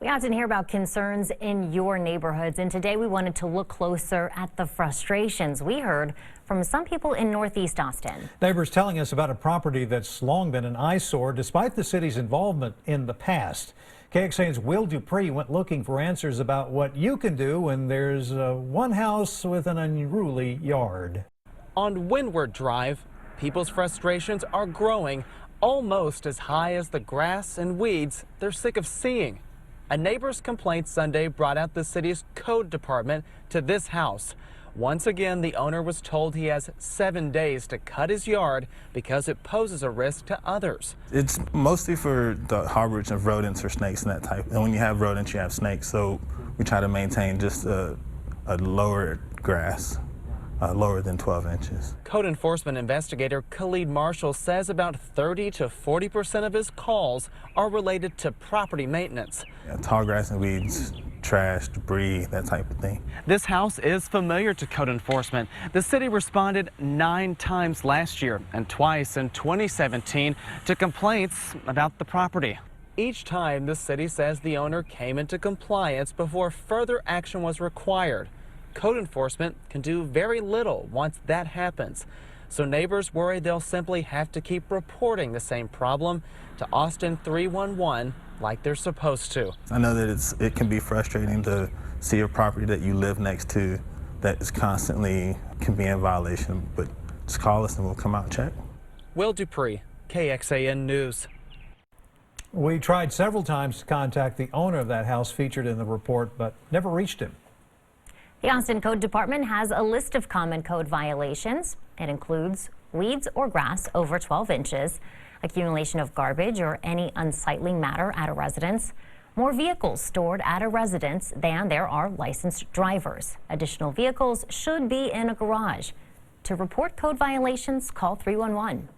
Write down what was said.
We often hear about concerns in your neighborhoods, and today we wanted to look closer at the frustrations we heard from some people in Northeast Austin. Neighbors telling us about a property that's long been an eyesore despite the city's involvement in the past. KXAN's Will Dupree went looking for answers about what you can do when there's one house with an unruly yard. On Windward Drive, people's frustrations are growing almost as high as the grass and weeds they're sick of seeing. A neighbor's complaint Sunday brought out the city's code department to this house. Once again, the owner was told he has 7 days to cut his yard because it poses a risk to others. It's mostly for the harborage of rodents or snakes and that type. And when you have rodents, you have snakes. So we try to maintain just a lower grass. Lower than 12 inches. Code enforcement investigator Khalid Marshall says about 30 to 40% of his calls are related to property maintenance. Yeah, tall grass and weeds, trash, debris, that type of thing. This house is familiar to code enforcement. The city responded 9 times last year and twice in 2017 to complaints about the property. Each time, the city says the owner came into compliance before further action was required. Code enforcement can do very little once that happens. So neighbors worry they'll simply have to keep reporting the same problem to Austin 311 like they're supposed to. I know that it can be frustrating to see a property that you live next to that is constantly can be in violation, but just call us and we'll come out and check. Will Dupree, KXAN News. We tried several times to contact the owner of that house featured in the report, but never reached him. The Austin Code Department has a list of common code violations. It includes weeds or grass over 12 inches, accumulation of garbage or any unsightly matter at a residence, more vehicles stored at a residence than there are licensed drivers. Additional vehicles should be in a garage. To report code violations, call 311.